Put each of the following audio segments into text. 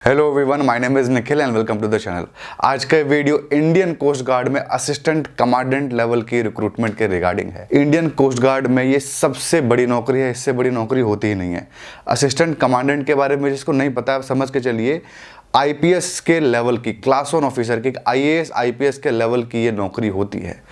Hello everyone, my name is Nikhil and welcome to the channel. आज का video Indian coast guard में assistant commandant level की recruitment के regarding है। Indian coast guard में ये सबसे बड़ी नौकरी है, इससे बड़ी नौकरी होती ही नहीं है। असिस्टेंट कमांडेंट के बारे में जिसको नहीं पता है समझ के चलिए, आईपीएस के लेवल की, क्लास 1 ऑफिसर की, आईएएस आईपीएस के लेवल की ये नौकरी होती है।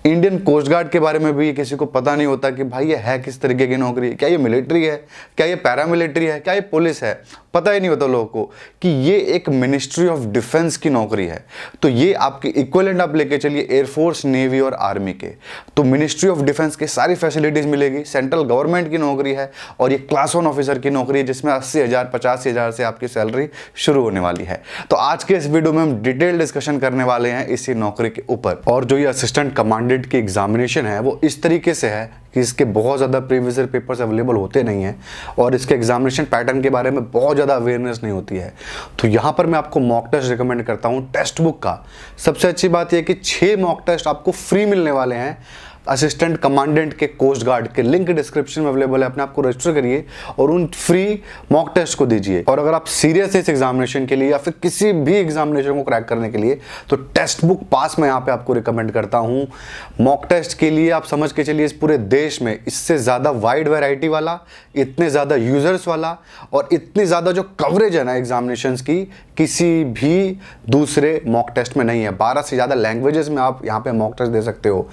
इंडियन कोस्ट गार्ड के बारे में भी किसी को पता नहीं होता कि भाई ये है किस तरीके की नौकरी, क्या ये मिलिट्री है, क्या ये पैरामिलिट्री है, क्या ये पुलिस है। पता ही नहीं होता लोगों को कि ये एक मिनिस्ट्री ऑफ डिफेंस की नौकरी है। तो ये आपकी इक्विवेलेंट आप लेके चलिए एयरफोर्स, नेवी और आर्मी के। तो मिनिस्ट्री ऑफ डिफेंस की सारी फैसिलिटीज मिलेगी, सेंट्रल गवर्नमेंट की नौकरी है और ये क्लास 1 ऑफिसर की नौकरी है जिसमें 80,000 85,000 से आपकी सैलरी शुरू होने वाली है। तो आज के इस वीडियो में हम डिटेल डिस्कशन करने वाले हैं इसी नौकरी के ऊपर। और जो ये असिस्टेंट कमांडेंट की एग्जामिनेशन है वो इस तरीके से है कि इसके बहुत ज़्यादा प्रीवियस ईयर पेपर्स अवेलेबल होते नहीं हैं और इसके एग्जामिनेशन पैटर्न के बारे में बहुत ज़्यादा अवेयरनेस नहीं होती है। तो यहाँ पर मैं आपको मॉक टेस्ट रिकमेंड करता हूँ टेक्स्ट बुक का। सबसे अच्छी बात यह कि 6 मॉक टेस्ट आपको फ्री मिलने वाले हैं असिस्टेंट कमांडेंट के कोस्ट गार्ड के। लिंक डिस्क्रिप्शन में अवेलेबल है, अपने आप को रजिस्टर करिए और उन फ्री मॉक टेस्ट को दीजिए। और अगर आप सीरियस है इस एग्जामिनेशन के लिए या फिर किसी भी एग्जामिनेशन को क्रैक करने के लिए तो टेक्स्ट बुक पास मैं यहाँ पे आपको रिकमेंड करता हूँ। मॉक टेस्ट के लिए आप समझ के चलिए इस पूरे देश में इससे ज़्यादा वाइड वैरायटी वाला, इतने ज़्यादा यूजर्स वाला और इतनी ज़्यादा जो कवरेज है ना एग्जामिनेशंस की, किसी भी दूसरे मॉक टेस्ट में नहीं है। 12 से ज़्यादा लैंग्वेजेस में आप यहाँ पे मॉक टेस्ट दे सकते हो।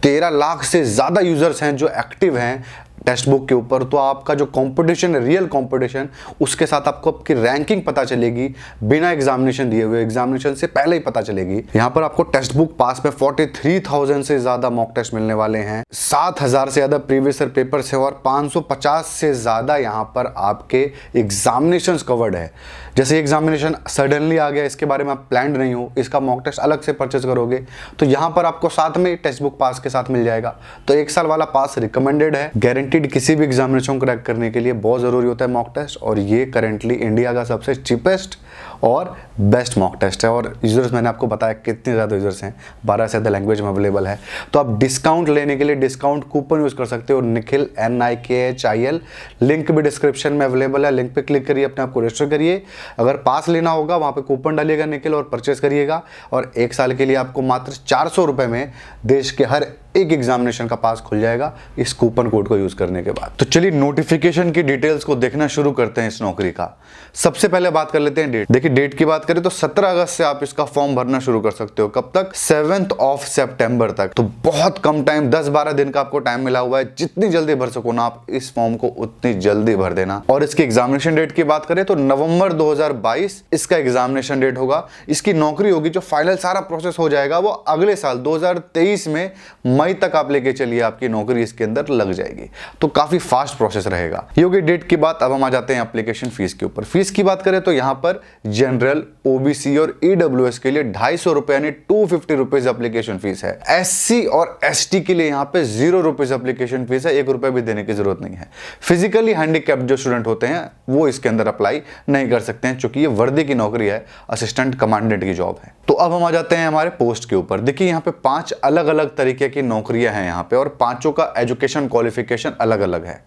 13 लाख से ज़्यादा यूजर्स हैं जो एक्टिव हैं टेक्स्ट बुक के ऊपर। तो आपका जो कंपटीशन है, रियल कंपटीशन, उसके साथ आपको आपकी रैंकिंग पता चलेगी बिना एग्जामिनेशन दिए हुए, एग्जामिनेशन से पहले ही पता चलेगी। यहाँ पर आपको टेक्स्ट बुक पास में 43,000 से ज़्यादा मॉक टेस्ट मिलने वाले हैं, 7,000 से ज़्यादा प्रीवियस ईयर पेपर्स है और 550 से ज़्यादा यहाँ पर आपके एग्जामिनेशन कवर्ड है। जैसे एग्जामिनेशन सडनली आ गया, इसके बारे में आप प्लान नहीं हो, इसका मॉक टेस्ट अलग से परचेज करोगे तो यहाँ पर आपको साथ में टेक्स्ट बुक पास के साथ मिल जाएगा। तो 1 साल वाला पास रिकमेंडेड है, गारंटीड। किसी भी एग्जामिनेशन को क्रैक करने के लिए बहुत ज़रूरी होता है मॉक टेस्ट और ये करेंटली इंडिया का सबसे चीपेस्ट और बेस्ट मॉक टेस्ट है। और यूजर्स मैंने आपको बताया कितने ज़्यादा यूजर्स हैं, 12 से ज़्यादा लैंग्वेज में अवेलेबल है। तो आप डिस्काउंट लेने के लिए डिस्काउंट कूपन यूज़ कर सकते हो, निखिल NIKHIL। लिंक भी डिस्क्रिप्शन में अवेलेबल है, लिंक पे क्लिक करिए, अपने आप को रजिस्टर करिए। अगर पास लेना होगा वहाँ पे कूपन डालिएगा निखिल और परचेस करिएगा। और 1 साल के लिए आपको मात्र 400 रुपये में देश के हर एक एग्जामिनेशन का पास खुल जाएगा इस कूपन कोड को यूज करने के बाद। तो चलिए नोटिफिकेशन की डिटेल्स को देखना शुरू करते हैं इस नौकरी का। सबसे पहले बात कर लेते हैं डेट। देखिए डेट की बात करें तो 17 अगस्त से आप इसका फॉर्म भरना शुरू कर सकते हो। कब तक? 7 सितंबर तक। तो बहुत कम टाइम, 10-12 दिन का आपको टाइम मिला हुआ है। जितनी जल्दी भर सको ना आप इस फॉर्म को उतनी जल्दी भर देना। और इसकी एग्जामिनेशन डेट की बात करें तो नवंबर 2022 इसका एग्जामिनेशन डेट होगा। इसकी नौकरी होगी, जो फाइनल सारा प्रोसेस हो जाएगा वो अगले साल 2023 में मई तक आप लेके चलिए, आपकी नौकरी इसके अंदर लग जाएगी। तो काफी फास्ट प्रोसेस रहेगा। ये होगी डेट की बात। अब हम आ जाते हैं एप्लीकेशन फीस के ऊपर। फीस की बात करें तो यहाँ पर जनरल, ओबीसी और ईडब्ल्यूएस के लिए 250 रुपए यानी 250 रुपीज एप्लीकेशन फीस है। एससी और एसटी के लिए यहाँ पे 0 रुपीज एप्लीकेशन फीस है, 1 रुपए भी देने की जरूरत नहीं है। फिजिकली हैंडीकैप्ड जो स्टूडेंट होते हैं वो इसके अंदर अप्लाई नहीं कर सकते हैं, क्योंकि ये वर्दी की नौकरी है, असिस्टेंट कमांडेंट की जॉब है। तो अब हम आ जाते हैं हमारे पोस्ट के ऊपर। देखिए यहाँ पे 5 अलग अलग तरीके की नौकरियां हैं यहाँ पे और 5 का एजुकेशन क्वालिफिकेशन अलग अलग है,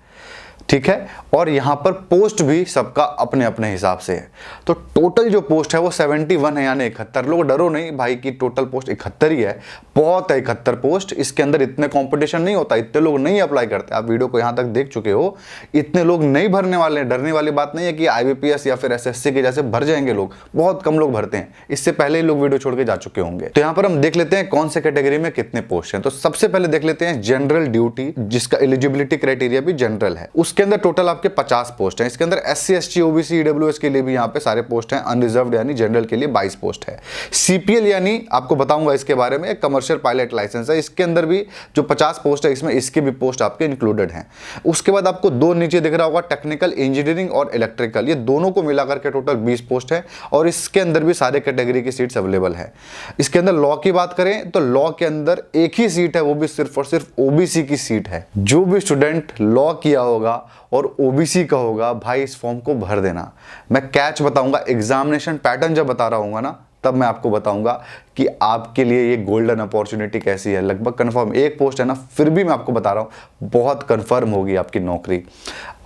ठीक है। और यहां पर पोस्ट भी सबका अपने अपने हिसाब से है। तो टोटल जो पोस्ट है वो 71 है यानी 71। लोग डरो नहीं भाई कि टोटल पोस्ट 71 ही है, बहुत है 71 पोस्ट। इसके अंदर इतने कंपटीशन नहीं होता, इतने लोग नहीं अप्लाई करते। आप वीडियो को यहां तक देख चुके हो, इतने लोग नहीं भरने वाले हैं। डरने वाली बात नहीं है कि IBPS या फिर SSC के जैसे भर जाएंगे लोग, बहुत कम लोग भरते हैं। इससे पहले ही लोग वीडियो छोड़ के जा चुके होंगे। तो यहां पर हम देख लेते हैं कौन से कैटेगरी में कितने पोस्ट हैं। तो सबसे पहले देख लेते हैं जनरल ड्यूटी, जिसका एलिजिबिलिटी क्राइटेरिया भी जनरल है। उसके अंदर टोटल आपके 50 पोस्ट हैं। इसके अंदर SC ST OBC EWS के लिए भी यहाँ पे सारे पोस्ट हैं। अनरिजर्व्ड यानी जनरल के लिए 22 पोस्ट है। CPL यानी आपको बताऊंगा इसके बारे में, कमर्शियल पायलट लाइसेंस है। इसके अंदर भी जो 50 पोस्ट है इसमें इसके भी पोस्ट आपके इंक्लूडेड हैं। उसके बाद आपको 2 नीचे दिख रहा होगा टेक्निकल इंजीनियरिंग और इलेक्ट्रिकल, ये दोनों को मिलाकर के टोटल 20 पोस्ट है और इसके अंदर भी सारे कैटेगरी की सीट्स अवेलेबल है। इसके अंदर लॉ की बात करें तो लॉ के अंदर एक ही सीट है, वो भी सिर्फ और सिर्फ OBC की सीट है। जो भी स्टूडेंट लॉ किया होगा और OBC का होगा, भाई इस फॉर्म को भर देना। मैं कैच बताऊंगा, एग्जामिनेशन पैटर्न जब बता रहा हूंगा ना तब मैं आपको बताऊंगा कि आपके लिए ये गोल्डन अपॉर्चुनिटी कैसी है। लगभग कंफर्म एक पोस्ट है ना, फिर भी मैं आपको बता रहा हूँ बहुत कंफर्म होगी आपकी नौकरी।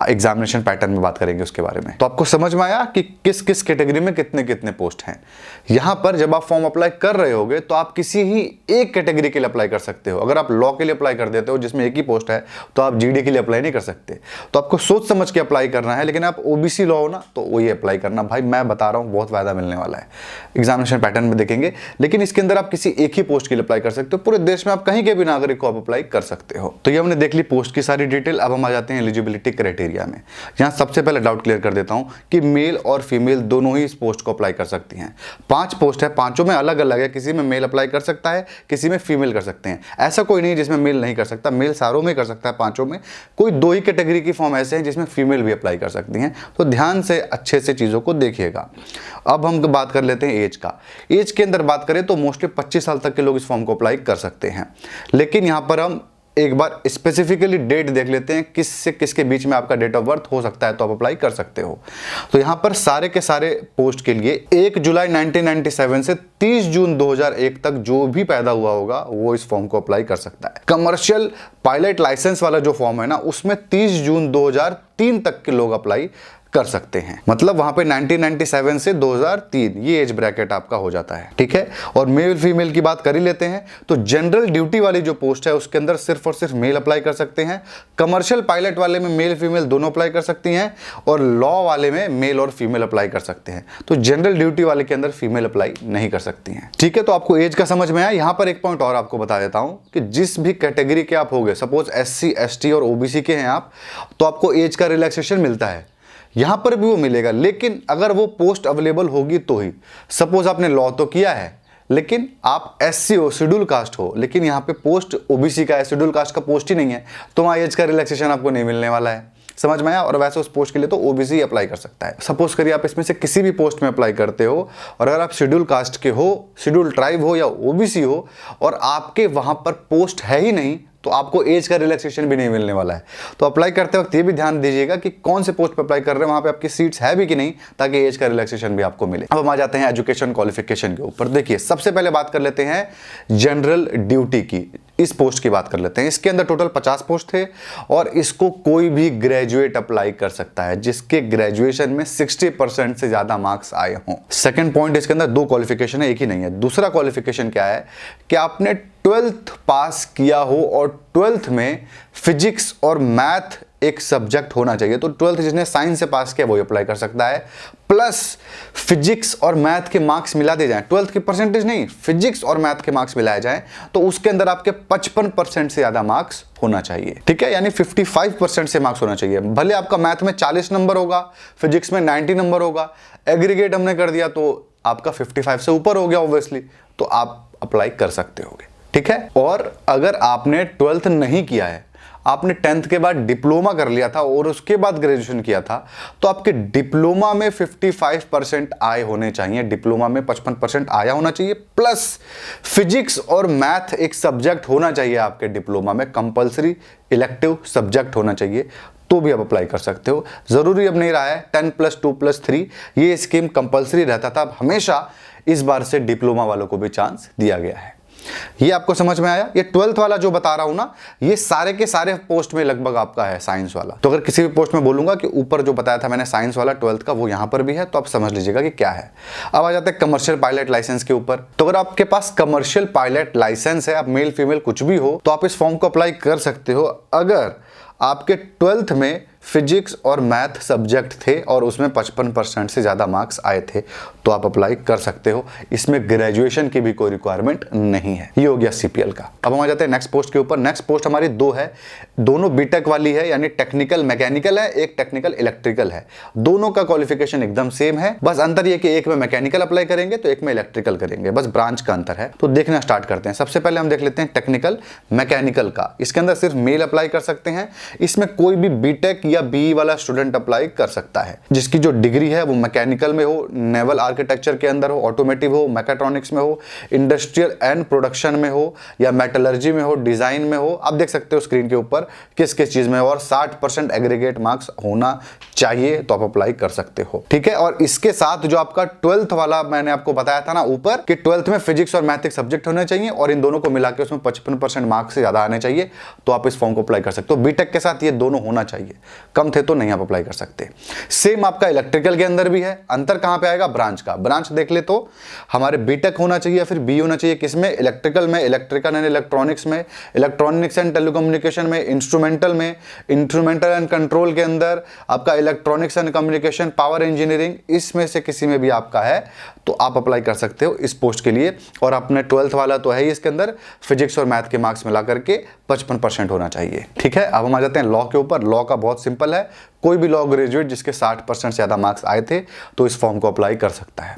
एग्जामिनेशन पैटर्न में बात करेंगे उसके बारे में। तो आपको समझ में आया कि किस किस कैटेगरी में कितने कितने पोस्ट हैं। यहां पर जब आप फॉर्म अप्लाई कर रहे होगे तो आप किसी ही एक कैटेगरी के लिए अप्लाई कर सकते हो। अगर आप लॉ के लिए अप्लाई कर देते हो जिसमें एक ही पोस्ट है तो आप जीडी के लिए अप्लाई नहीं कर सकते। तो आपको सोच समझ के अप्लाई करना है। लेकिन आप ओबीसी लॉ हो ना तो वही अप्लाई करना। भाई मैं बता रहा हूं बहुत फायदा मिलने वाला है। एग्जामिनेशन पैटर्न में देखेंगे, लेकिन इसके अंदर आप किसी एक ही पोस्ट के लिए अप्लाई कर सकते हो। पूरे देश में आप कहीं के भी नागरिक को आप अप्लाई कर सकते हो। तो ये हमने देख ली पोस्ट की सारी डिटेल। अब हम आ जाते हैं एलिजिबिलिटी क्राइटेरिया में। यहां सबसे पहले डाउट क्लियर कर देता हूं कि मेल और फीमेल दोनों ही इस पोस्ट को अप्लाई कर सकती हैं। 5 पोस्ट है, पांचों में अलग अलग है। किसी में मेल अप्लाई कर सकता है, किसी में फीमेल कर सकते हैं। ऐसा कोई नहीं जिसमें मेल नहीं कर सकता, मेल सारों में कर सकता है। पांचों में कोई 2 ही कैटेगरी की फॉर्म ऐसे हैं जिसमें फीमेल भी अप्लाई कर सकती हैं। तो ध्यान से अच्छे से चीजों को देखिएगा। अब हम बात कर लेते हैं एज का। एज के अंदर बात करें तो मोस्टली 25 साल तक के लोग इस फॉर्म को अप्लाई कर सकते हैं। लेकिन यहां पर हम एक बार स्पेसिफिकली डेट देख लेते हैं किस से किसके बीच में आपका डेट ऑफ बर्थ हो सकता है तो आप अप्लाई कर सकते हो। तो यहां पर सारे के सारे पोस्ट के लिए 1 जुलाई 1997 से 30 जून 2001 तक जो भी पैदा हुआ होगा वो इस फॉर्म को अप्लाई कर सकता है। कमर्शियल पायलट लाइसेंस वाला जो फॉर्म है ना, उसमें 30 जून 2003 तक के लोग अप्लाई कर सकते हैं। मतलब वहां पे 1997 से 2003 ये एज ब्रैकेट आपका हो जाता है। ठीक है, और मेल फीमेल की बात कर ही लेते हैं। तो जनरल ड्यूटी वाली जो पोस्ट है उसके अंदर सिर्फ और सिर्फ मेल अप्लाई कर सकते हैं। कमर्शियल पायलट वाले में मेल फीमेल दोनों अप्लाई कर सकती हैं, और लॉ वाले में मेल और फीमेल अप्लाई कर सकते हैं। तो जनरल ड्यूटी वाले के अंदर फीमेल अप्लाई नहीं कर सकती हैं। ठीक है, तो आपको एज का समझ में आया। यहां पर एक पॉइंट और आपको बता देता हूं कि जिस भी कैटेगरी के आप होंगे, सपोज SC ST और OBC के हैं आप, तो आपको एज का रिलैक्सेशन मिलता है। यहां पर भी वो मिलेगा, लेकिन अगर वो पोस्ट अवेलेबल होगी तो ही। सपोज आपने लॉ तो किया है लेकिन आप SC हो, शेड्यूल कास्ट हो, लेकिन यहां पे पोस्ट OBC का है, शेड्यूल कास्ट का पोस्ट ही नहीं है, तो वहां एज का रिलैक्सेशन आपको नहीं मिलने वाला है। समझ में आया। और वैसे उस पोस्ट के लिए तो OBC अप्लाई कर सकता है। सपोज करिए आप इसमें से किसी भी पोस्ट में अप्लाई करते हो, और अगर आप शेड्यूल कास्ट के हो, शेड्यूल ट्राइब हो या OBC हो, और आपके वहां पर पोस्ट है ही नहीं, तो आपको एज का रिलैक्सेशन भी नहीं मिलने वाला है। तो अप्लाई करते वक्त ये भी ध्यान दीजिएगा कि कौन से पोस्ट पर अप्लाई कर रहे हैं, वहां पे आपकी सीट्स है भी कि नहीं, ताकि एज का रिलैक्सेशन भी आपको मिले। अब हम आ जाते हैं एजुकेशन क्वालिफिकेशन के ऊपर। देखिए, सबसे पहले बात कर लेते हैं जनरल ड्यूटी की। इस पोस्ट की बात कर लेते हैं। इसके अंदर टोटल 50 पोस्ट थे, और इसको कोई भी ग्रेजुएट अप्लाई कर सकता है जिसके ग्रेजुएशन में 60% से ज्यादा मार्क्स आए हों। सेकंड पॉइंट, इसके अंदर 2 क्वालिफिकेशन है, एक ही नहीं है। दूसरा क्वालिफिकेशन क्या है कि आपने 12th पास किया हो, और 12th में फिजिक्स और मैथ एक सब्जेक्ट होना चाहिए। तो 12th जिसने साइंस से पास किया वो अप्लाई कर सकता है, प्लस फिजिक्स और मैथ के मार्क्स मिला दिए जाएं। 12th की परसेंटेज नहीं, फिजिक्स और मैथ के मार्क्स मिलाए जाएं, तो उसके अंदर आपके 55% से ज्यादा मार्क्स होना चाहिए। ठीक है, यानी 55% से मार्क्स होना चाहिए। भले आपका मैथ में 40 नंबर होगा, फिजिक्स में 90 नंबर होगा, एग्रीगेट हमने कर दिया तो आपका 55 से ऊपर हो गया ऑब्वियसली, तो आप अप्लाई कर सकते होगे। ठीक है, और अगर आपने 12th नहीं किया है, आपने 10th के बाद डिप्लोमा कर लिया था और उसके बाद ग्रेजुएशन किया था, तो आपके डिप्लोमा में 55% आए होने चाहिए। डिप्लोमा में 55% आया होना चाहिए, प्लस फिजिक्स और मैथ एक सब्जेक्ट होना चाहिए आपके डिप्लोमा में, कंपलसरी इलेक्टिव सब्जेक्ट होना चाहिए, तो भी आप अप्लाई कर सकते हो। जरूरी अब नहीं रहा है 10+2+3, ये स्कीम कंपलसरी रहता था। अब हमेशा इस बार से डिप्लोमा वालों को भी चांस दिया गया है। ये आपको समझ में आया। ये 12th वाला जो बता रहा हूं ना, ये सारे के सारे पोस्ट में लगभग आपका है साइंस वाला। तो अगर किसी भी पोस्ट में बोलूंगा कि ऊपर जो बताया था मैंने साइंस वाला 12th का, वो यहां पर भी है, तो आप समझ लीजिएगा कि क्या है। अब आ जाते हैं कमर्शियल पायलट लाइसेंस के ऊपर। तो अगर आपके पास कमर्शियल पायलट लाइसेंस है, आप मेल फीमेल कुछ भी हो, तो आप इस फॉर्म को अप्लाई कर सकते हो अगर आपके 12th में फिजिक्स और मैथ सब्जेक्ट थे और उसमें 55% से ज़्यादा मार्क्स आए थे, तो आप अप्लाई कर सकते हो। इसमें ग्रेजुएशन की भी कोई रिक्वायरमेंट नहीं है। ये हो गया CPL का। अब हम आ जाते हैं नेक्स्ट पोस्ट के ऊपर। नेक्स्ट पोस्ट हमारी 2 है, दोनों बीटेक वाली है, यानी टेक्निकल मैकेनिकल है, एक टेक्निकल इलेक्ट्रिकल है। दोनों का क्वालिफिकेशन एकदम सेम है, बस अंतर यह कि एक में मैकेनिकल अप्लाई करेंगे तो एक में इलेक्ट्रिकल करेंगे, बस ब्रांच का अंतर है। तो देखना स्टार्ट करते हैं। सबसे पहले हम देख लेते हैं टेक्निकल मैकेनिकल का। इसके अंदर सिर्फ मेल अप्लाई कर सकते हैं। इसमें कोई भी बीटेक या BE वाला स्टूडेंट अप्लाई कर सकता है, जिसकी जो डिग्री है वो मैकेनिकल में हो, नेवल आर्किटेक्चर के अंदर हो, ऑटोमेटिव हो, मैकेट्रॉनिक्स में हो, इंडस्ट्रियल एंड प्रोडक्शन में हो, या मेटलर्जी में हो, डिजाइन में हो। आप देख सकते हो स्क्रीन के ऊपर किस किस चीज में हो, और 60% एग्रीगेट मार्क्स होना चाहिए, तो आप अप्लाई कर सकते हो। ठीक है, और इसके साथ जो आपका 12th वाला मैंने आपको बताया था ना ऊपर कि 12th में फिजिक्स और मैथ सब्जेक्ट होने चाहिए, और इन दोनों को मिला के उसमें 55% मार्क्स से ज्यादा आने चाहिए, तो आप इस फॉर्म को अप्लाई कर सकते हो। बीटेक के साथ ये दोनों होना चाहिए, कम थे तो नहीं आप अप्लाई कर सकते। सेम आपका इलेक्ट्रिकल के अंदर भी है। अंतर कहां पे आएगा? ब्रांच का। ब्रांच देख ले तो हमारे बीटेक होना चाहिए या फिर BE होना चाहिए, किसमें? इलेक्ट्रिकल में, इलेक्ट्रिकल एंड इलेक्ट्रॉनिक्स में, इलेक्ट्रॉनिक्स एंड टेलीकम्युनिकेशन में, इंस्ट्रूमेंटल में, इंस्ट्रूमेंटल एंड कंट्रोल के अंदर आपका electronics and communication, power engineering, इसमें से किसी में भी आपका है तो आप अप्लाई कर सकते हो इस पोस्ट के लिए। और अपने 12th वाला तो है ही, इसके अंदर फिजिक्स और मैथ के मार्क्स मिला करके 55% होना चाहिए। ठीक है, अब हम आ जाते हैं लॉ के ऊपर। लॉ का बहुत सिंपल है, कोई भी लॉ ग्रेजुएट जिसके 60% से ज्यादा मार्क्स आए थे तो इस फॉर्म को अप्लाई कर सकता है।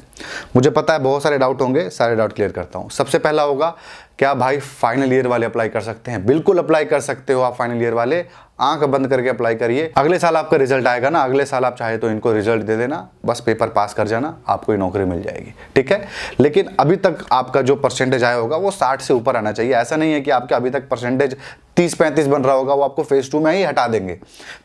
मुझे पता है बहुत सारे डाउट होंगे, सारे डाउट क्लियर करता हूं। सबसे पहला होगा, क्या भाई फाइनल ईयर वाले अप्लाई कर सकते हैं? बिल्कुल अप्लाई कर सकते हो आप फाइनल ईयर वाले, आंख बंद करके अप्लाई करिए। अगले साल आपका रिजल्ट आएगा ना, अगले साल आप चाहे तो इनको रिजल्ट दे देना, बस पेपर पास कर जाना, आपको नौकरी मिल जाएगी। ठीक है, लेकिन अभी तक आपका जो परसेंटेज आया होगा वो 60 से ऊपर आना चाहिए। ऐसा नहीं है कि आपका अभी तक परसेंटेज 30-35 बन रहा होगा, वो आपको फेज 2 में ही हटा देंगे।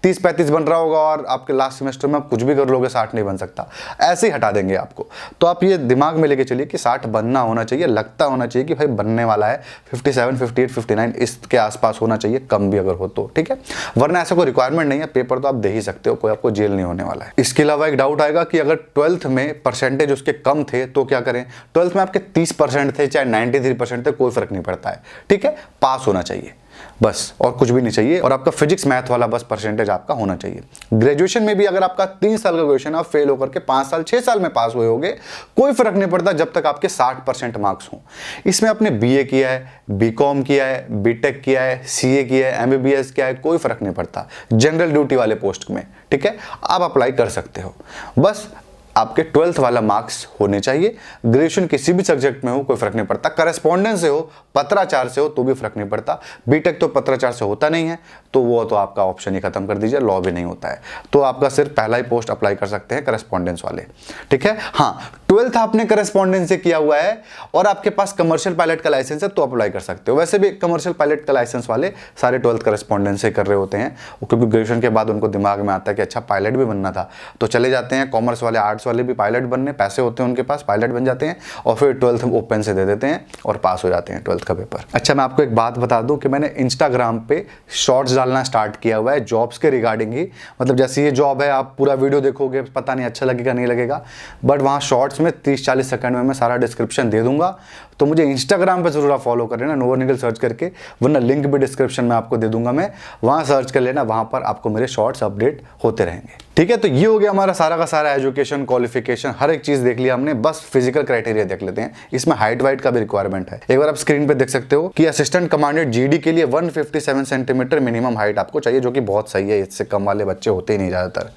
30-35 बन रहा होगा और आपके लास्ट सेमेस्टर में आप कुछ भी कर लोगे 60 नहीं बन सकता, ऐसे ही हटा देंगे आपको। तो आप ये दिमाग में लेके चलिए कि 60 बनना होना चाहिए, लगता होना चाहिए कि भाई बनने वाला है, 57, 58, 59 इसके आसपास होना चाहिए, कम भी अगर हो तो। ठीक है, वरना ऐसा कोई रिक्वायरमेंट नहीं है, पेपर तो आप दे ही सकते हो, कोई आपको जेल नहीं होने वाला है। इसके अलावा एक डाउट आएगा कि अगर 12th में परसेंटेज उसके कम थे तो क्या करें? 12th में आपके 30% थे चाहे 93% थे, कोई फर्क नहीं पड़ता है। ठीक है, पास होना चाहिए बस, और कुछ भी नहीं चाहिए। और आपका फिजिक्स मैथ वाला बस परसेंटेज आपका होना चाहिए। ग्रेजुएशन में भी अगर आपका 3 साल का ग्रेजुएशन आप फेल होकर के 5 साल 6 साल में पास हुए होगे, कोई फर्क नहीं पड़ता जब तक आपके 60% मार्क्स हों। इसमें आपने BA किया है, BCom किया है, BTech किया है, CA किया है, MBBS किया है, कोई फर्क नहीं पड़ता जनरल ड्यूटी वाले पोस्ट में। ठीक है, आप अप्लाई कर सकते हो, बस आपके 12th वाला मार्क्स होने चाहिए। ग्रेजुएशन किसी भी सब्जेक्ट में हो कोई फर्क नहीं पड़ता, करस्पॉन्डेंस से हो, पत्राचार से हो तो भी फर्क नहीं पड़ता। बीटेक तो पत्राचार से होता नहीं है, तो वो तो आपका ऑप्शन ही खत्म कर दीजिए, लॉ भी नहीं होता है, तो आपका सिर्फ पहला ही पोस्ट अप्लाई कर सकते हैं करस्पॉन्डेंस वाले। ठीक है, हाँ 12th आपने करस्पॉन्डेंस से किया हुआ है और आपके पास कमर्शियल पायलट का लाइसेंस है तो अप्लाई कर सकते हो। वैसे भी कमर्शियल पायलट का लाइसेंस वाले सारे 12th करस्पॉन्डेंस से कर रहे होते हैं, क्योंकि ग्रेजुएशन के बाद उनको दिमाग में आता है कि अच्छा पायलट भी बनना था, तो चले जाते हैं। कॉमर्स वाले, आर्ट्स वाले भी पायलट बनने, पैसे होते हैं उनके पास, पायलट बन जाते हैं और फिर 12th ओपन से दे देते हैं और पास हो जाते हैं 12th का पेपर। अच्छा, मैं आपको एक बात बता दूं कि मैंने इंस्टाग्राम पे शॉर्ट्स डालना स्टार्ट किया हुआ है जॉब्स के रिगार्डिंग ही। मतलब जैसे ये जॉब है, आप पूरा वीडियो देखोगे पता नहीं अच्छा लगेगा नहीं लगेगा, बट वहाँ शॉर्ट्स में 30-40 सेकंड में मैं सारा डिस्क्रिप्शन दे दूंगा। तो मुझे इंस्टाग्राम पे जरूर आप फॉलो कर लेना, नोवर निखिल सर्च करके, वरना लिंक भी डिस्क्रिप्शन में आपको दे दूंगा मैं, वहाँ सर्च कर लेना, वहाँ पर आपको मेरे शॉर्ट्स अपडेट होते रहेंगे। ठीक है, तो ये हो गया हमारा सारा का सारा एजुकेशन, क्वालिफिकेशन, हर एक चीज देख लिया हमने। बस फिजिकल क्राइटेरिया देख लेते हैं, इसमें हाइट वाइट का भी रिक्वायरमेंट है। एक बार आप स्क्रीन पे देख सकते हो कि असिस्टेंट कमांडेंट GD के लिए 157 सेंटीमीटर मिनिमम हाइट आपको चाहिए, जो कि बहुत सही है, इससे कम वाले बच्चे होते ही नहीं ज्यादातर।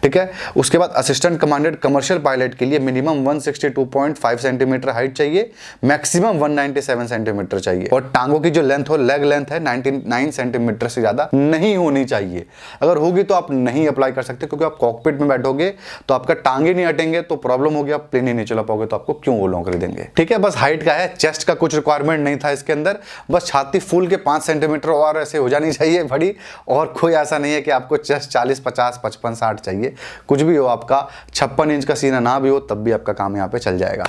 ठीक है, उसके बाद असिस्टेंट कमांडेंट कमर्शियल पायलट के लिए मिनिमम 162.5 सेंटीमीटर हाइट चाहिए, मैक्सिमम 197 सेंटीमीटर चाहिए, और टांगों की जो लेंथ हो, लेग लेंथ है 99 सेंटीमीटर से ज्यादा नहीं होनी चाहिए। अगर होगी तो आप नहीं अप्लाई कर सकते, क्योंकि आप कॉकपिट में बैठोगे तो आपका टांगे नहीं हटेंगे तो प्रॉब्लम होगी, आप प्लेन ही नहीं चला पाओगे तो आपको क्यों वो नौकरी देंगे। ठीक है, बस हाइट का है, चेस्ट का कुछ रिक्वायरमेंट नहीं था इसके अंदर, बस छाती फूल के 5 सेंटीमीटर और ऐसे हो जानी चाहिए बड़ी, और कोई ऐसा नहीं है कि आपको चेस्ट 40, 50, 55, 60 चाहिए, कुछ भी हो, आपका 56 इंच का सीना ना भी हो तब भी आपका काम यहाँ पे चल जाएगा।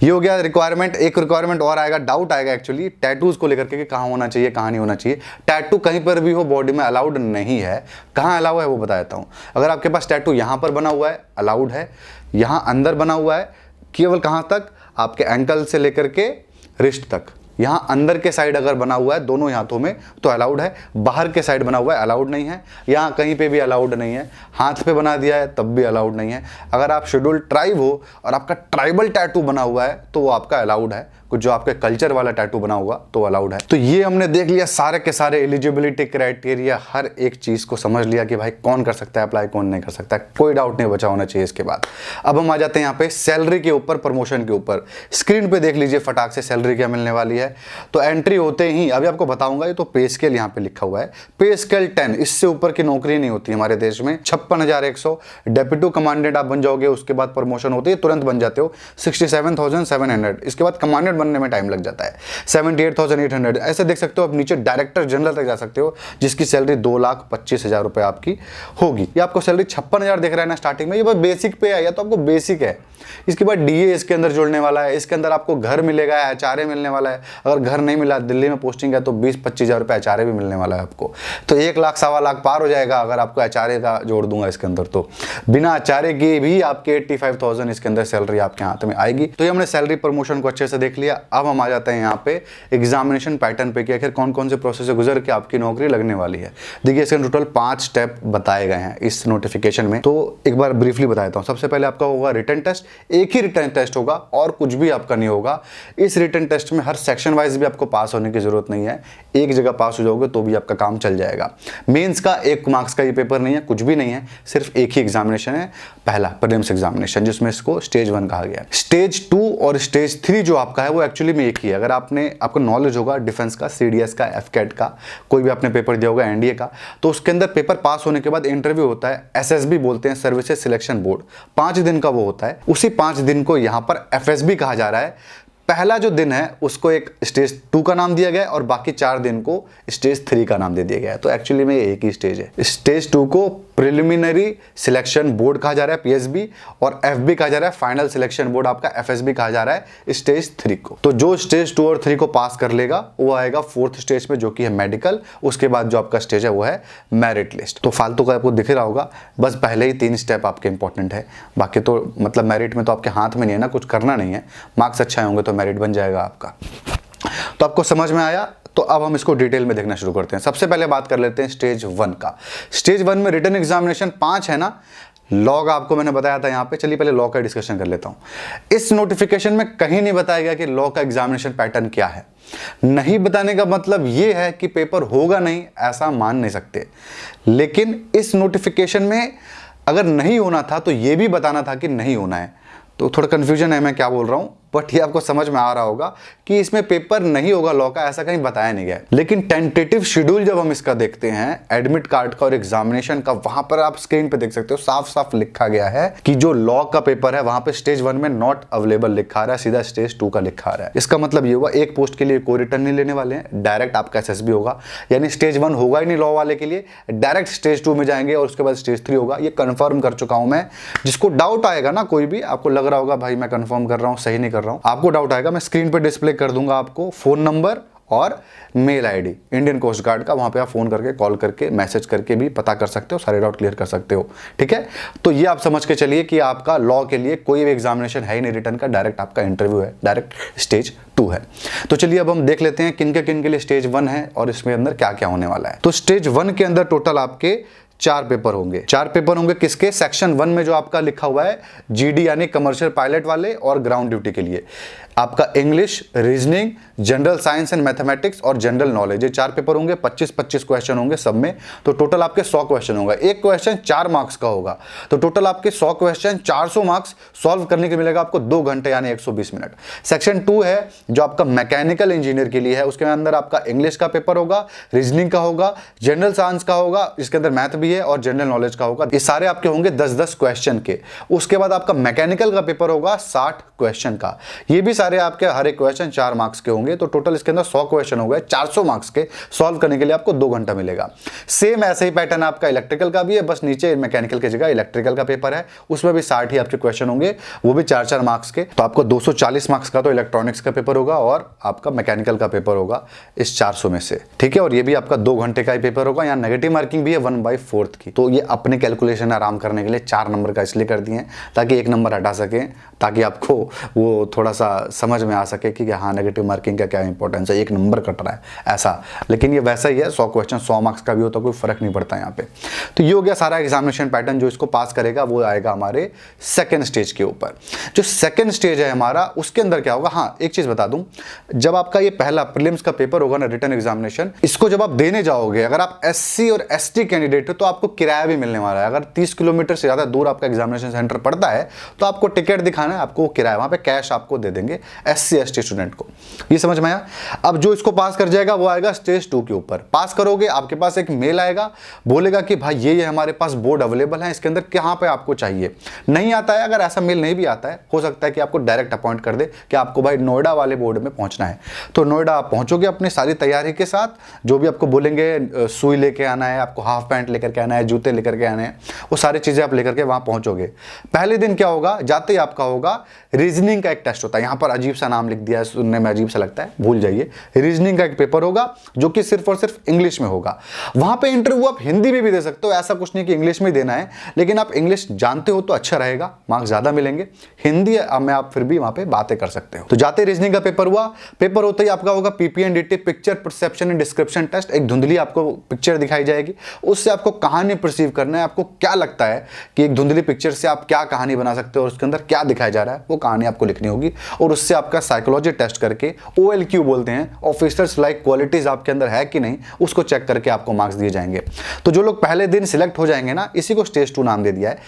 ये हो गया रिक्वायरमेंट। एक रिक्वायरमेंट और आएगा, डाउट आएगा एक्चुअली टैटूज को लेकर के, कहाँ होना चाहिए कहाँ नहीं होना चाहिए। टैटू कहीं पर भी हो बॉडी में अलाउड नहीं है, कहाँ अलाउ है वो बता देता हूँ। अगर आपके पास टैटू यहाँ पर बना हुआ है अलाउड है, यहाँ अंदर बना हुआ है केवल कहाँ तक, आपके एंकल से लेकर के रिस्ट तक, यहाँ अंदर के साइड अगर बना हुआ है दोनों हाथों में तो अलाउड है, बाहर के साइड बना हुआ है अलाउड नहीं है, यहाँ कहीं पे भी अलाउड नहीं है, हाथ पे बना दिया है तब भी अलाउड नहीं है। अगर आप शेड्यूल ट्राइब हो और आपका ट्राइबल टैटू बना हुआ है तो वो आपका अलाउड है, कुछ जो आपके कल्चर वाला टैटू बना होगा तो अलाउड है। तो ये हमने देख लिया सारे के सारे एलिजिबिलिटी क्राइटेरिया, हर एक चीज को समझ लिया कि भाई कौन कर सकता है अप्लाई, कौन नहीं कर सकता, कोई डाउट नहीं बचा होना चाहिए इसके बाद। अब हम आ जाते हैं यहाँ पे सैलरी के ऊपर, प्रमोशन के ऊपर। स्क्रीन पे देख लीजिए फटाक से सैलरी क्या मिलने वाली है। तो एंट्री होते ही अभी आपको बताऊंगा, ये तो पे स्केल यहाँ पे लिखा हुआ है, पे स्केल 10, इससे ऊपर की नौकरी नहीं होती हमारे देश में। 56,100 डेप्यूटी कमांडेंट आप बन जाओगे, उसके बाद प्रमोशन होती है, तुरंत बन जाते हो 67,700। इसके बाद कमांडेंट बनने में टाइम लग जाता है 78,800। ऐसे देख सकते हो आप नीचे डायरेक्टर जनरल तक जा सकते हो, जिसकी सैलरी 2,25,000 रुपए आपकी होगी। ये आपको सैलरी 56,000 दिख रहा है ना स्टार्टिंग में, ये बस बेसिक पे है, या तो आपको बेसिक है। इसके बाद डीए इसके अंदर जुड़ने वाला है, इसके अंदर आपको घर मिलेगा, एचआरए मिलने वाला है। अगर घर नहीं मिला, दिल्ली में पोस्टिंग है, तो 20-25,000 रुपए एचआरए भी मिलने वाला है आपको। तो 1 लाख 1.25 लाख पार हो जाएगा अगर आपको एचआरए का जोड़ दूंगा इसके अंदर। तो बिना एचआरए के भी आपके 85,000 इसके अंदर सैलरी आपके हाथ में आएगी। तो ये हमने सैलरी प्रमोशन को अच्छे से देख लिया। अब हम आ जाते हैं यहाँ पे एग्जामिनेशन पैटर्न पे कि आखिर कौन कौन से प्रोसेस से गुजर के आपकी नौकरी लगने वाली है। देखिए इसके टोटल 5 स्टेप बताए गए हैं इस नोटिफिकेशन में, तो एक बार ब्रीफली बता देता हूँ। सबसे पहले आपका होगा रिटन टेस्ट, एक ही रिटन टेस्ट होगा और कुछ भी आपका नहीं होगा। इस रिटन टेस्ट में हर सेक्शन वाइज भी आपको पास होने की जरूरत नहीं है, एक जगह पास हो जाओगे तो भी आपका काम चल जाएगा। मेंस का 1 मार्क्स का ये पेपर नहीं है, कुछ भी नहीं है, सिर्फ एक ही एग्जामिनेशन है, पहला प्रीलिम्स एग्जामिनेशन, जिसमें इसको स्टेज 1 कहा गया है। स्टेज 2 और स्टेज 3 जो आपका है वो एक्चुअली में एक ही है। अगर आपको नॉलेज होगा डिफेंस का, सीडीएस का, एफकेट का, कोई भी आपने पेपर दिया होगा एनडीए का, तो उसके अंदर पेपर पास होने के बाद इंटरव्यू होता है, एसएसबी बोलते हैं, सर्विसेज सिलेक्शन बोर्ड, 5 दिन का वो होता है। उसी 5 दिन को यहाँ पर एफएसबी कहा जा रहा है। पहला जो दिन है उसको एक स्टेज 2 का नाम दिया गया है और बाकी 4 दिन को स्टेज 3 का नाम दे दिया गया है। तो एक्चुअली में एक ही स्टेज है। स्टेज 2 को प्रिलिमिनरी सिलेक्शन बोर्ड कहा जा रहा है, पीएसबी, और एफबी कहा जा रहा है, फाइनल सिलेक्शन बोर्ड आपका एफएसबी कहा जा रहा है स्टेज 3 को। तो जो स्टेज 2 और 3 को पास कर लेगा वो आएगा 4th स्टेज पे, जो कि है मेडिकल। उसके बाद जो आपका स्टेज है वो है मेरिट लिस्ट। तो फालतू का आपको दिख रहा होगा, बस पहले ही 3 स्टेप आपके इंपॉर्टेंट है, बाकी तो मतलब मेरिट में तो आपके हाथ में नहीं है ना, कुछ करना नहीं है, मार्क्स अच्छे होंगे तो मेरिट बन जाएगा आपका। तो आपको समझ में आया। तो अब हम इसको डिटेल में देखना शुरू करते हैं। सबसे पहले बात कर लेते हैं स्टेज 1 का। स्टेज 1 में रिटन एग्जामिनेशन 5 है ना, लॉ का आपको मैंने बताया था यहाँ पे। चलिए पहले लॉ का डिस्कशन कर लेता हूँ। इस नोटिफिकेशन में कहीं नहीं बताया गया कि लॉ का एग्जामिनेशन पैटर्न क्या है। नहीं बताने का मतलब ये है कि पेपर होगा नहीं, ऐसा मान नहीं सकते। लेकिन इस नोटिफिकेशन में अगर नहीं होना था तो ये भी बताना था कि नहीं होना है। तो थोड़ा कंफ्यूजन है मैं क्या बोल रहा हूँ, बट ये आपको समझ में आ रहा होगा कि इसमें पेपर नहीं होगा लॉ का, ऐसा कहीं बताया नहीं गया। लेकिन टेंटेटिव शेड्यूल जब हम इसका देखते हैं, एडमिट कार्ड का और एग्जामिनेशन का, वहां पर आप स्क्रीन पे देख सकते हो साफ साफ लिखा गया है कि जो लॉ का पेपर है वहां पे स्टेज 1 में नॉट अवेलेबल लिखा रहा है, सीधा स्टेज 2 का लिखा रहा है। इसका मतलब ये हुआ एक पोस्ट के लिए कोई रिटर्न नहीं लेने वाले हैं, डायरेक्ट आपका एसएसबी होगा। यानी स्टेज 1 होगा ही नहीं लॉ वाले के लिए, डायरेक्ट स्टेज 2 में जाएंगे और उसके बाद स्टेज 3 होगा। ये कंफर्म कर चुका हूं मैं। जिसको डाउट आएगा ना, कोई भी आपको लग रहा होगा भाई मैं कंफर्म कर रहा हूं, सही नहीं कर रहा हूं, आपको डाउट मैं स्क्रीन पे डिस्प्ले कर दूंगा आपको फोन नंबर और mail ID Indian coast guard का। वहां पे आप फोन करके, कॉल करके, मैसेज करके भी पता कर सकते हो, सारे डाउट क्लियर कर सकते हो। ठीक है, तो ये आप समझ के चलिए कि आपका लॉ के लिए कोई भी एग्जामिनेशन है ही नहीं रिटर्न का, डायरेक्ट आपका इंटरव्यू है, डायरेक्ट स्टेज 2 है। तो चलिए अब हम देख लेते हैं किन के लिए स्टेज 1 है और इसमें अंदर क्या क्या होने वाला है। तो स्टेज 1 के अंदर टोटल आपके 4 पेपर होंगे। 4 पेपर होंगे किसके? सेक्शन 1 में जो आपका लिखा हुआ है जीडी यानी कमर्शियल पायलट वाले और ग्राउंड ड्यूटी के लिए आपका English, reasoning, general science and mathematics और जनरल नॉलेज, ये 4 पेपर होंगे। 25-25 क्वेश्चन होंगे सब में, तो टोटल आपके 100 क्वेश्चन होगा। एक क्वेश्चन 4 मार्क्स का होगा, तो टोटल आपके 100 क्वेश्चन 400 मार्क्स सॉल्व करने के मिलेगा आपको 2 घंटे यानी 120 मिनट। सेक्शन 2 है जो आपका मैकेनिकल इंजीनियर के लिए है, उसके अंदर आपका इंग्लिश का पेपर होगा, रीजनिंग का होगा, जनरल साइंस का होगा, इसके अंदर मैथ भी है और जनरल नॉलेज का होगा। ये सारे आपके होंगे 10-10 क्वेश्चन के। उसके बाद आपका मैकेनिकल का पेपर होगा 60 क्वेश्चन का, ये भी सारे आपके हर एक क्वेश्चन 4 मार्क्स के होंगे। तो टोटल इसके अंदर 100 क्वेश्चन हो गए 400 मार्क्स के, सॉल्व करने के लिए आपको 2 घंटा मिलेगा। सेम ऐसे ही पैटर्न आपका इलेक्ट्रिकल का भी है, बस नीचे मैकेनिकल की जगह इलेक्ट्रिकल का पेपर है, उसमें भी 60 ही आपके क्वेश्चन होंगे, वो भी 4-4 मार्क्स के। तो आपको 240 मार्क्स का तो इलेक्ट्रॉनिक्स का पेपर होगा और आपका मैकेनिकल का पेपर होगा इस 400 में से। ठीक है, और ये भी आपका 2 घंटे का ही पेपर होगा। यहाँ नेगेटिव मार्किंग भी है 1/4 की। तो ये अपने कैलकुलेशन आराम करने के लिए 4 नंबर का इसलिए कर दिए ताकि 1 नंबर हटा सकें, ताकि आपको वो थोड़ा सा समझ में आ सके कि हाँ नेगेटिव मार्किंग का क्या इंपॉर्टेंस है, एक नंबर कट रहा है ऐसा। लेकिन ये वैसा ही है, 100 क्वेश्चन 100 मार्क्स का भी हो तो कोई फर्क नहीं पड़ता यहाँ पे। तो ये हो गया सारा एग्जामिनेशन पैटर्न। जो इसको पास करेगा वो आएगा हमारे सेकेंड स्टेज के ऊपर। जो सेकेंड स्टेज है हमारा, उसके अंदर क्या होगा, हाँ एक चीज बता दूं, जब आपका ये पहला प्रीलिम्स का पेपर होगा ना, रिटन एग्जामिनेशन, इसको जब आप देने जाओगे, अगर आप SC और ST कैंडिडेट हो तो आपको किराया भी मिलने वाला है। अगर 30 किलोमीटर से ज्यादा दूर आपका एग्जामिनेशन सेंटर पड़ता है तो आपको टिकट दिखाना है, आपको किराया वहां पे कैश आपको दे देंगे SC ST स्टूडेंट को। ये समझ में आया। अब जो इसको पास कर जाएगा वो आएगा स्टेज 2 के ऊपर। पास करोगे, आपके पास एक मेल आएगा, बोलेगा कि भाई ये हमारे पास बोर्ड अवेलेबल है, इसके अंदर कहां पे आपको चाहिए। नहीं आता है, अगर ऐसा मेल नहीं भी आता है, हो सकता है कि आपको डायरेक्ट अपॉइंट कर दे कि आपको भाई नोएडा वाले बोर्ड में पहुंचना है। तो नोएडा आप पहुंचोगे अपनी सारी तैयारी के साथ, जो भी आपको बोलेंगे, सुई लेके आना है, आपको हाफ पैंट लेकर के आना है, जूते लेकर के आने हैं, वो सारी चीजें आप लेकर के वहां पहुंचोगे। पहले दिन क्या होगा, जाते ही आपका होगा रीजनिंग का एक टेस्ट होता है। यहां पर अजीब सा नाम लिख दिया है, सुनने में अजीब सा लगता है, भूल जाइए। रीजनिंग का एक पेपर होगा जो कि सिर्फ और सिर्फ इंग्लिश में होगा। वहां पे इंटरव्यू आप हिंदी में भी दे सकते हो, ऐसा कुछ नहीं कि इंग्लिश में देना है, लेकिन आप इंग्लिश जानते हो तो अच्छा रहेगा, मार्क्स ज्यादा मिलेंगे। हिंदी में आप फिर भी वहां पे बातें कर सकते हो। तो जाते रीजनिंग का पेपर हुआ, पेपर होते ही आपका होगा PPNDT, picture perception and description test. एक धुंधली आपको पिक्चर दिखाई जाएगी, उससे आपको कहानी परसीव करना है। आपको क्या लगता है कि एक धुंधली पिक्चर से आप क्या कहानी बना सकते हो और उसके अंदर क्या दिखाया जा रहा है, वो कहानी आपको लिखनी होगी। और उससे आपका साइकोलॉजी टेस्ट करके, OLQ बोलते हैं, ऑफिसर्स लाइक क्वालिटीज आपके अंदर है कि नहीं, उसको चेक करके आपको मार्क्स दिए जाएंगे। तो जो लोग पहले दिन सिलेक्ट हो जाएंगे ना, इसी को स्टेज 2 नाम दे दिया है,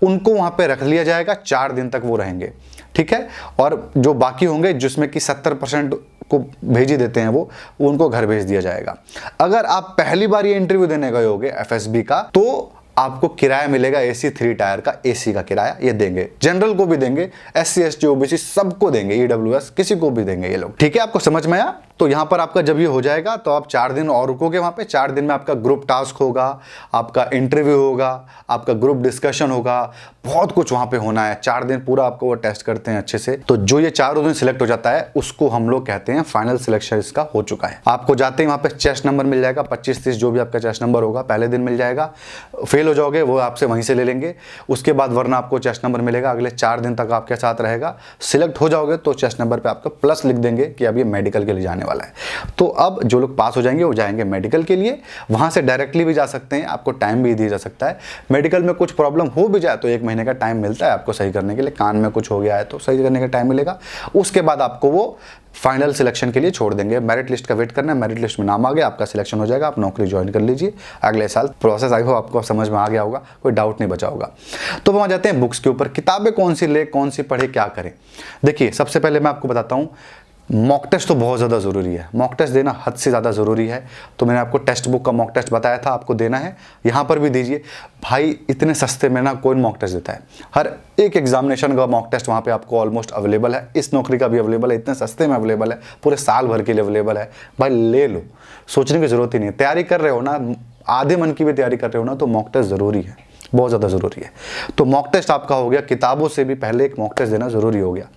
उनको वहां पे रख लिया जाएगा, 4 दिन तक वो रहेंगे, ठीक है। और जो बाकी होंगे, जिसमें कि 70% को भेज ही देते हैं वो उनको घर भेज दिया जाएगा। अगर आप पहली बार ये इंटरव्यू देने गए होगे FSB का, तो आपको किराया मिलेगा AC 3 टायर का, AC का किराया ये देंगे। जनरल को भी देंगे, SC ST OBC सबको देंगे, EWS किसी को भी देंगे ये लोग, ठीक है। आपको समझ में आया। तो यहां पर आपका जब ये हो जाएगा तो आप 4 दिन और रुकोगे वहां पे। 4 दिन में आपका ग्रुप टास्क होगा, आपका इंटरव्यू होगा, आपका ग्रुप डिस्कशन होगा, बहुत कुछ वहां पे होना है। 4 दिन पूरा आपको वो टेस्ट करते हैं अच्छे से। तो जो ये 4 दिन सिलेक्ट हो जाता है उसको हम लोग कहते हैं फाइनल सिलेक्शन इसका हो चुका है। आपको जाते ही वहां पे चेस्ट नंबर मिल जाएगा, 25-30 जो भी आपका चेस्ट नंबर होगा पहले दिन मिल जाएगा। फेल हो जाओगे वो आपसे वहीं से ले लेंगे, उसके बाद वरना आपको चेस्ट नंबर मिलेगा, अगले 4 दिन तक आपके साथ रहेगा। सिलेक्ट हो जाओगे तो चेस्ट नंबर पे आपका प्लस लिख देंगे कि अब ये मेडिकल के लिए जाने वाला है। तो अब जो लोग पास हो जाएंगे वो जाएंगे मेडिकल के लिए, वहां से डायरेक्टली भी जा सकते हैं, आपको टाइम भी दिया जा सकता है। मेडिकल में कुछ प्रॉब्लम हो भी जाए तो 1 महीने का टाइम मिलता है आपको सही करने के लिए। कान में कुछ हो गया है तो सही करने का टाइम मिलेगा। उसके बाद आपको वो फाइनल सिलेक्शन के लिए छोड़ देंगे। मेरिट लिस्ट का वेट करना है, मेरिट लिस्ट में नाम आ गया, आपका सिलेक्शन हो जाएगा, आप नौकरी ज्वाइन कर लीजिए अगले साल। प्रोसेस आई हो आपको समझ में आ गया होगा, कोई डाउट नहीं बचा होगा। तो वहां जाते हैं बुक्स के ऊपर। किताबें कौन सी ले, कौन सी पढ़े, क्या करें। देखिए सबसे पहले मैं आपको बताता हूँ, मॉक टेस्ट तो बहुत ज़्यादा ज़रूरी है। मॉक टेस्ट देना हद से ज़्यादा ज़रूरी है। तो मैंने आपको टेक्स्ट बुक का मॉक टेस्ट बताया था, आपको देना है, यहाँ पर भी दीजिए। भाई इतने सस्ते में ना कोई मॉक टेस्ट देता है। हर एक एग्जामिनेशन का मॉक टेस्ट वहाँ पे आपको ऑलमोस्ट अवेलेबल है। इस नौकरी का भी अवेलेबल है, इतने सस्ते में अवेलेबल है, पूरे साल भर के लिए अवेलेबल है। भाई ले लो, सोचने की ज़रूरत ही नहीं है। तैयारी कर रहे हो ना, आधे मन की भी तैयारी कर रहे हो ना, तो मॉक टेस्ट ज़रूरी है, बहुत ज़्यादा ज़रूरी है। तो मॉक टेस्ट आपका हो गया, किताबों से भी पहले एक मॉक टेस्ट देना ज़रूरी हो गया।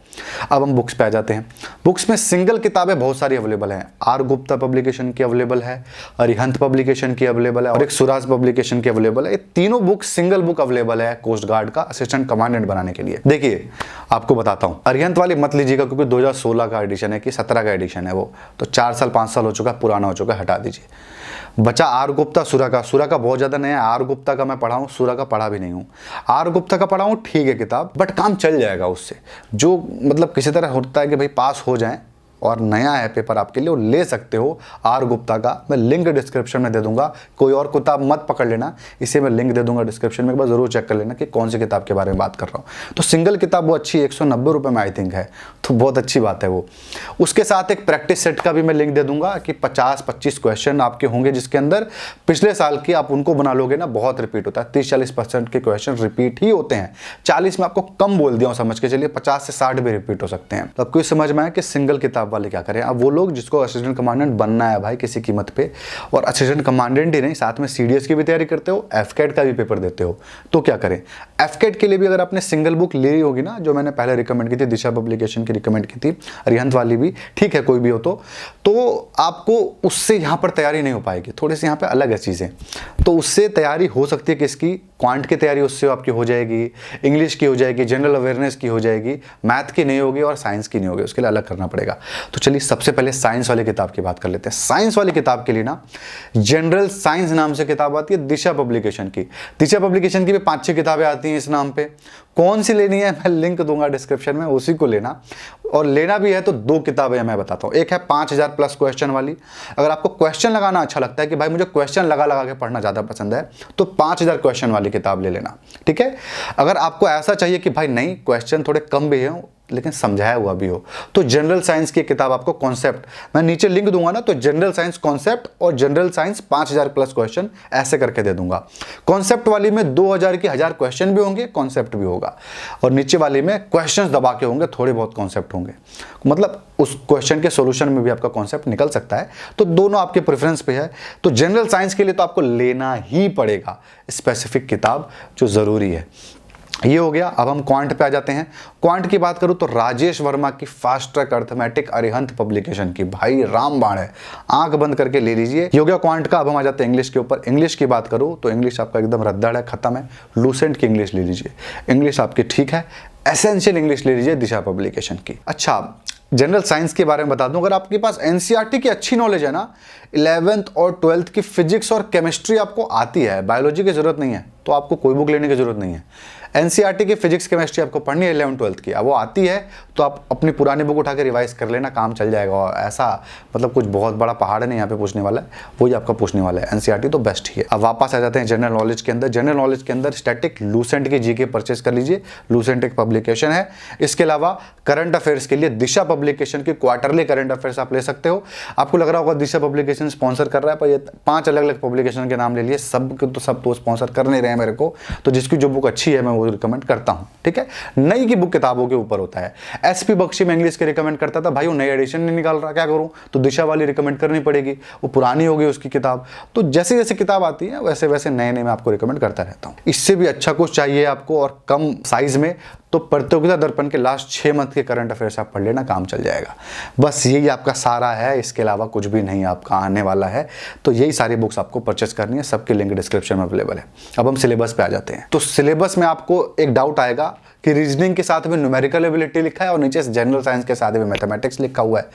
अब हम बुक्स पे आ जाते हैं। बुक्स में सिंगल किताबें बहुत सारी अवेलेबल हैं। आर गुप्ता पब्लिकेशन की अवेलेबल है, अरिहंत पब्लिकेशन की अवेलेबल है और एक सुराज पब्लिकेशन की अवेलेबल है। ये तीनों बुक सिंगल बुक अवेलेबल है कोस्ट गार्ड का असिस्टेंट कमांडेंट बनाने के लिए। देखिए आपको बताता हूँ, अरिहंत वाली मत लीजिएगा क्योंकि 2016 का एडिशन है कि 17 का एडिशन है वो, तो 4 साल 5 साल हो चुका है, पुराना हो चुका है, हटा दीजिए। बचा आर गुप्ता सुरा का। सुरा का बहुत ज़्यादा नया है, आर गुप्ता का मैं पढ़ा हूँ, सुरा का पढ़ा भी नहीं हूँ। आर गुप्ता का पढ़ा हूँ, ठीक है किताब, बट काम चल जाएगा उससे। जो मतलब किसी तरह होता है कि भाई पास हो जाएं और नया है पेपर आपके लिए, वो ले सकते हो आर गुप्ता का। मैं लिंक डिस्क्रिप्शन में दे दूंगा, कोई और किताब मत पकड़ लेना, इसे मैं लिंक दे दूंगा डिस्क्रिप्शन में, एक बार जरूर चेक कर लेना कि कौन सी किताब के बारे में बात कर रहा हूँ। तो सिंगल किताब वो अच्छी 190 रुपये में आई थिंक है, तो बहुत अच्छी बात है वो। उसके साथ एक प्रैक्टिस सेट का भी मैं लिंक दे दूंगा कि 50-25 क्वेश्चन आपके होंगे, जिसके अंदर पिछले साल के आप उनको बना लोगे ना, बहुत रिपीट होता है। 30-40% के क्वेश्चन रिपीट ही होते हैं। 40 में आपको कम बोल दिया हूँ, समझ के चलिए 50 से 60 भी रिपीट हो सकते हैं। तो आपको समझ में आया कि सिंगल किताब किताब वाले क्या करें, अब वो लोग जिसको असिस्टेंट कमांडेंट बनना है भाई किसी कीमत पे, और असिस्टेंट कमांडेंट ही नहीं साथ में सीडीएस की भी तैयारी करते हो, एफकेट का भी पेपर देते हो, तो क्या करें। एफकेट के लिए भी अगर आपने सिंगल बुक ली होगी ना, जो मैंने पहले रिकमेंड की थी, दिशा पब्लिकेशन की रिकमेंड की थी, अरिहंत वाली भी ठीक है, कोई भी हो तो आपको उससे यहाँ पर तैयारी नहीं हो पाएगी, थोड़ी सी यहाँ पे अलग है चीज़ें। तो उससे तैयारी हो सकती है किसकी, क्वांट की तैयारी उससे आपकी हो जाएगी, इंग्लिश की हो जाएगी, जनरल अवेयरनेस की हो जाएगी, मैथ की नहीं होगी और साइंस की नहीं होगी, उसके लिए अलग करना पड़ेगा। तो चलिए सबसे पहले साइंस वाली किताब की बात कर लेते हैं। साइंस वाली किताब के लिए ना जनरल साइंस नाम से किताब आती है दिशा पब्लिकेशन की। दिशा पब्लिकेशन की भी 5-6 किताबें आती हैं इस नाम पे। कौन सी लेनी है मैं लिंक दूंगा डिस्क्रिप्शन में, उसी को लेना, और लेना भी है तो 2 किताबें मैं बताता हूँ। एक है 5000 प्लस क्वेश्चन वाली, अगर आपको क्वेश्चन लगाना अच्छा लगता है कि भाई मुझे क्वेश्चन लगा लगा के पढ़ना ज़्यादा पसंद है, तो 5000 क्वेश्चन वाली किताब ले लेना, ठीक है। अगर आपको ऐसा चाहिए कि भाई नहीं क्वेश्चन थोड़े कम भी हो लेकिन समझाया हुआ भी हो, तो जनरल साइंस की किताब आपको कॉन्सेप्ट, मैं नीचे लिंक दूंगा ना, तो जनरल साइंस कॉन्सेप्ट और जनरल साइंस 5000 प्लस क्वेश्चन ऐसे करके दे दूंगा। कॉन्सेप्ट वाली में 2000 की 1000 क्वेश्चन भी होंगे, कॉन्सेप्ट भी होगा, और नीचे वाली में क्वेश्चंस दबा के होंगे, थोड़े बहुत कॉन्सेप्ट होंगे, मतलब उस क्वेश्चन के सॉल्यूशन में भी आपका कॉन्सेप्ट निकल सकता है। तो दोनों आपके प्रेफरेंस पे है। तो जनरल साइंस के लिए तो आपको लेना ही पड़ेगा स्पेसिफिक किताब जो ज़रूरी है। ये हो गया। अब हम क्वांट पे आ जाते हैं। क्वांट की बात करूं तो राजेश वर्मा की fast track arithmetic Arihant publication की, भाई रामबाण है, आंख बंद करके ले लीजिए। ये हो गया क्वांट का। अब हम आ जाते हैं इंग्लिश के ऊपर। इंग्लिश की बात करूं तो इंग्लिश आपका एकदम रद्दड़ है, खत्म है। लूसेंट की इंग्लिश ले लीजिए, इंग्लिश आपकी ठीक है। एसेंशियल इंग्लिश ले लीजिए दिशा पब्लिकेशन की। अच्छा, जनरल साइंस के बारे में बता दूं, अगर आपके पास एनसीईआरटी की अच्छी नॉलेज है ना, 11th और 12th की फिजिक्स और केमिस्ट्री आपको आती है, बायोलॉजी की जरूरत नहीं है, तो आपको कोई बुक लेने की जरूरत नहीं है। एनसीईआरटी की फिजिक्स केमिस्ट्री आपको पढ़नी है 11th-12th की, अब वो आती है तो आप अपनी पुरानी बुक उठा के रिवाइज कर लेना, काम चल जाएगा। और ऐसा मतलब कुछ बहुत बड़ा पहाड़ नहीं यहाँ पे पूछने वाला है, वही आपका पूछने वाला है। एनसीईआरटी तो बेस्ट ही है। अब वापस आ जाते हैं जनरल नॉलेज के अंदर। जनरल नॉलेज के अंदर स्टैटिक लूसेंट की जीके परचेज कर लीजिए, लूसेंट एक पब्लिकेशन है। इसके अलावा करंट अफेयर्स के लिए दिशा पब्लिकेशन की क्वार्टरली करंट अफेयर्स आप ले सकते हो। आपको लग रहा होगा दिशा पब्लिकेशन स्पॉन्सर कर रहा है, पर ये 5 अलग अलग पब्लिकेशन के नाम ले लिए, सब तो स्पॉन्सर कर नहीं रहे हैं मेरे को, तो जिसकी जो बुक अच्छी है मैं वो रिकमेंड करता हूं, ठीक है। नई की बुक किताबों के ऊपर होता है। एसपी बख्शी में इंग्लिश के रिकमेंड करता था, भाई वो नई एडिशन नहीं निकाल रहा, क्या करूं, तो दिशा वाली रिकमेंड करनी पड़ेगी, वो पुरानी होगी उसकी किताब। तो जैसे जैसे किताब आती है वैसे वैसे नए नए मैं आपको रिकमेंड करता रहता हूं। इससे भी अच्छा कुछ चाहिए आपको और कम साइज में, तो प्रतियोगिता दर्पण के लास्ट 6 मंथ के करंट अफेयर्स आप पढ़ लेना, काम चल जाएगा। बस यही आपका सारा है, इसके अलावा कुछ भी नहीं आपका आने वाला है। तो यही सारी बुक्स आपको परचेस करनी है, सबके लिंक डिस्क्रिप्शन में अवेलेबल है। अब हम सिलेबस पे आ जाते हैं। तो सिलेबस में आपको एक डाउट आएगा कि रीजनिंग के साथ में न्यूमेरिकल एबिलिटी लिखा है और नीचे से जनरल साइंस के साथ में मैथमेटिक्स लिखा हुआ है,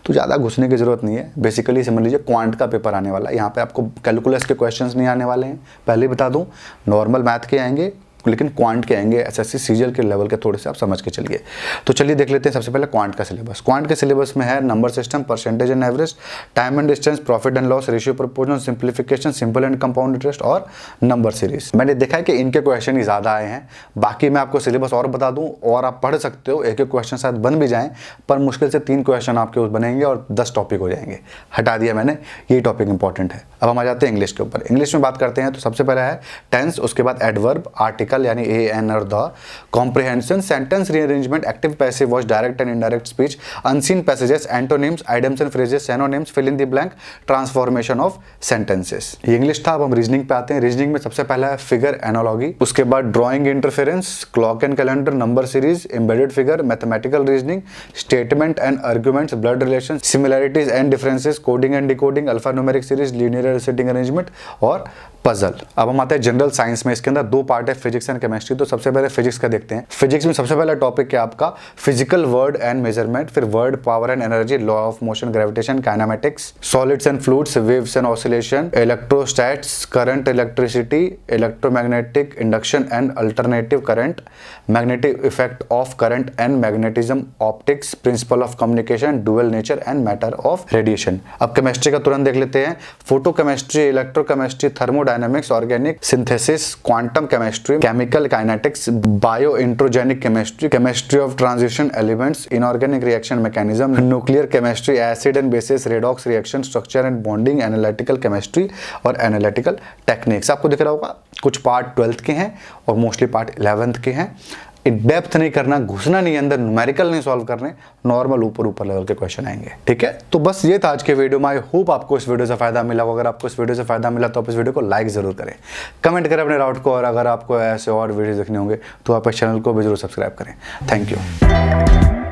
तो ज़्यादा घुसने की जरूरत नहीं है। बेसिकली समझ लीजिए क्वांट का पेपर आने वाला है, यहाँ पे आपको कैलकुलस के क्वेश्चंस नहीं आने वाले हैं, पहले बता दूं। नॉर्मल मैथ के आएंगे लेकिन क्वांट के आएंगे, एसएससी सीजीएल के लेवल के थोड़े से आप समझ के चलिए। तो चलिए देख लेते हैं सबसे पहले क्वांट का सिलेबस। क्वांट के सिलेबस में है number system, percentage and average, time and distance, profit and loss, ratio proportional, simplification, simple and compound interest और नंबर सीरीज। मैंने देखा है कि इनके क्वेश्चन ही ज़्यादा आए हैं। बाकी मैं आपको सिलेबस और बता दूँ और आप पढ़ सकते हो, एक एक क्वेश्चन शायद बन भी जाएँ, पर मुश्किल से 3 क्वेश्चन आपके उस बनेंगे और 10 टॉपिक हो जाएंगे। हटा दिया मैंने, यही टॉपिक इंपॉर्टेंट है। अब हम आ जाते हैं इंग्लिश के ऊपर। इंग्लिश में बात करते हैं तो सबसे पहला है टेंस, उसके बाद एडवर्ब, आर्टिकल यानी ए एन और the, comprehension, sentence rearrangement, active passive voice, direct and indirect speech, unseen passages, antonyms, idioms and phrases, synonyms, fill in the blank, transformation of sentences. ये इंग्लिश था। अब हम reasoning पे आते हैं। Reasoning में सबसे पहला है फिगर एनालॉजी, उसके बाद drawing interference, clock and calendar, number series, embedded figure, mathematical reasoning, statement and arguments, blood relation, similarities and differences, coding and decoding, alphanumeric series, linear setting arrangement और पजल। अब हम आते हैं जनरल साइंस में। इसके अंदर 2 पार्ट है, physics and chemistry. तो सबसे पहले फिजिक्स का देखते हैं। फिजिक्स में सबसे पहला टॉपिक है आपका फिजिकल वर्ड एंड मेजरमेंट, फिर work, power and energy, law of motion, gravitation, kinematics, solids and fluids, waves and oscillation, electrostatics, current, electricity, electromagnetic induction and alternative current, magnetic effect of current and magnetism, optics, principle of communication, dual nature and matter of radiation. अब chemistry का तुरंत देख लेते हैं। Photo chemistry, electrochemistry, thermodynamics, organic synthesis, quantum chemistry, chemical kinetics, bio inorganic chemistry, chemistry of transition elements, inorganic reaction mechanism, nuclear chemistry, acid and bases, redox reaction, structure and bonding, analytical chemistry और analytical techniques. आपको दिख रहा होगा कुछ part 12th के हैं और mostly part 11th के हैं। डेप्थ नहीं करना, घुसना नहीं अंदर, न्यूमेरिकल नहीं सॉल्व करने, नॉर्मल ऊपर ऊपर लेवल के क्वेश्चन आएंगे। ठीक है, तो बस ये था आज के वीडियो में। आई होप आपको इस वीडियो से फायदा मिला हो। अगर आपको इस वीडियो से फायदा मिला तो आप इस वीडियो को लाइक जरूर करें, कमेंट करें अपने डाउट को, और अगर आपको ऐसे और वीडियो देखने होंगे तो आप इस चैनल को भी जरूर सब्सक्राइब करें। Thank you.